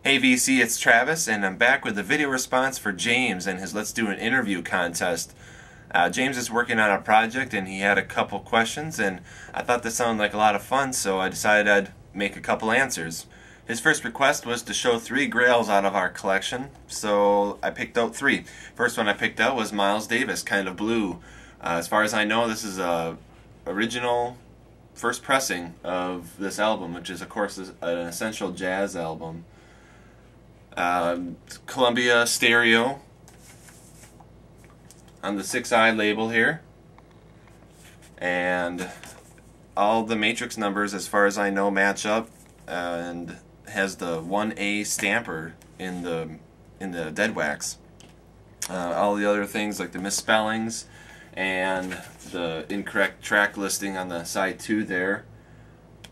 Hey VC, it's Travis, and I'm back with a video response for James and his Let's Do an Interview contest. James is working on a project and he had a couple questions, and I thought this sounded like a lot of fun, so I decided I'd make a couple answers. His first request was to show 3 grails out of our collection, so I picked out 3. First one I picked out was Miles Davis, Kind of Blue. As far as I know, this is a original first pressing of this album, which is of course an essential jazz album. Columbia stereo on the 6i label here, and all the matrix numbers as far as I know match up, and has the 1A stamper in the dead wax. All the other things like the misspellings and the incorrect track listing on the side 2 there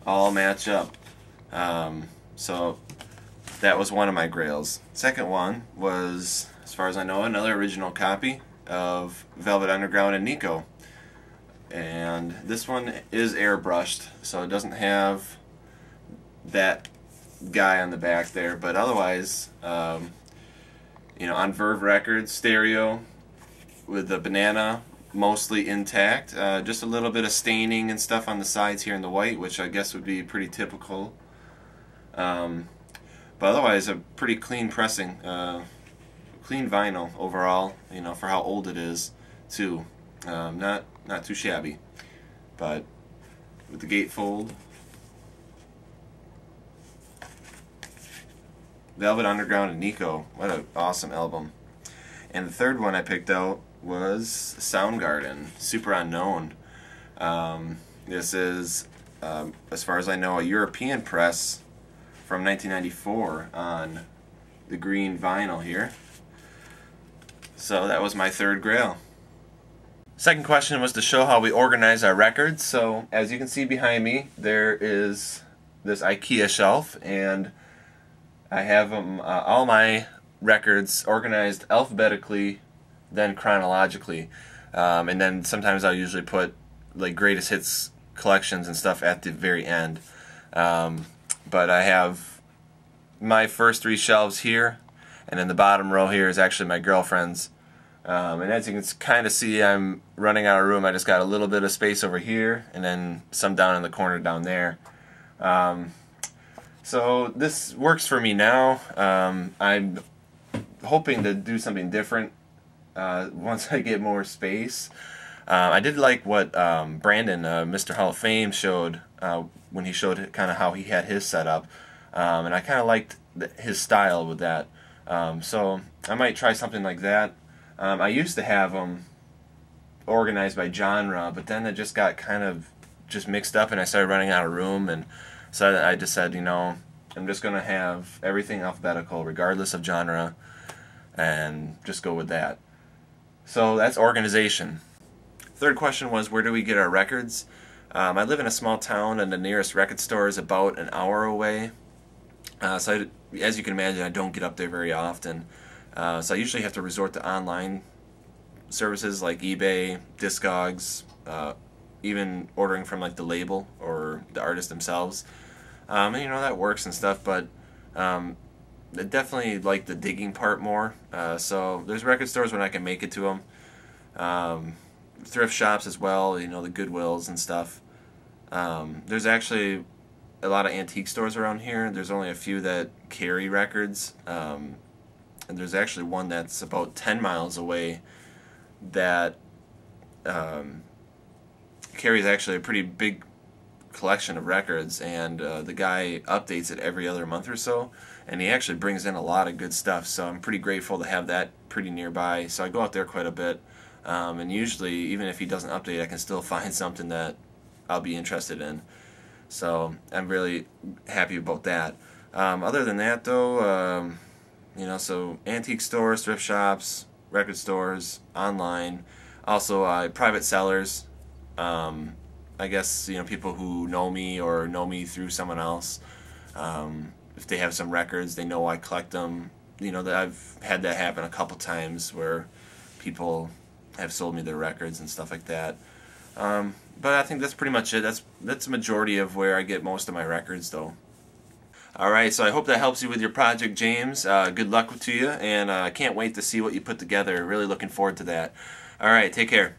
all match up. So that was one of my grails. Second one was, as far as I know, another original copy of Velvet Underground and Nico. And this one is airbrushed, so it doesn't have that guy on the back there, but otherwise, you know, on Verve Records, stereo, with the banana mostly intact. Just a little bit of staining and stuff on the sides here in the white, which I guess would be pretty typical. But otherwise, a pretty clean pressing, clean vinyl overall. You know, for how old it is, too. Not too shabby, but with the gatefold. Velvet Underground and Nico. What an awesome album. And the third one I picked out was Soundgarden, Super Unknown. This is, as far as I know, a European press from 1994 on the green vinyl here. So that was my third grail. Second question was to show how we organize our records. So as you can see behind me, there is this IKEA shelf, and I have them, all my records organized alphabetically, then chronologically, and then sometimes I'll usually put like greatest hits collections and stuff at the very end. But I have my first 3 shelves here, and then the bottom row here is actually my girlfriend's. And as you can kind of see, I'm running out of room. I just got a little bit of space over here, and then some down in the corner down there. So this works for me now. I'm hoping to do something different once I get more space. I did like what Brandon, Mr. Hall of Fame, showed when he showed kind of how he had his setup, and I kind of liked his style with that. So I might try something like that. I used to have them organized by genre, but then it just got kind of just mixed up, and I started running out of room, and so I just said, you know, I'm just going to have everything alphabetical regardless of genre, and just go with that. So that's organization. Third question was, where do we get our records? I live in a small town, and the nearest record store is about an hour away. So as you can imagine, I don't get up there very often. So I usually have to resort to online services like eBay, Discogs, even ordering from like the label or the artist themselves. And you know, that works and stuff, but I definitely like the digging part more. So there's record stores when I can make it to them. Thrift shops as well, you know, the Goodwills and stuff. There's actually a lot of antique stores around here. There's only a few that carry records, and there's actually one that's about 10 miles away that carries actually a pretty big collection of records, and the guy updates it every other month or so, and he actually brings in a lot of good stuff, so I'm pretty grateful to have that pretty nearby. So I go out there quite a bit, and usually even if he doesn't update, I can still find something that I'll be interested in. So I'm really happy about that. Other than that though, you know, so antique stores, thrift shops, record stores, online, also private sellers. I guess, you know, people who know me or know me through someone else. If they have some records, they know I collect them. You know, that I've had that happen a couple times where people have sold me their records and stuff like that. But I think that's pretty much it. That's the majority of where I get most of my records, though. All right, so I hope that helps you with your project, James. Good luck to you, and I can't wait to see what you put together. Really looking forward to that. All right, take care.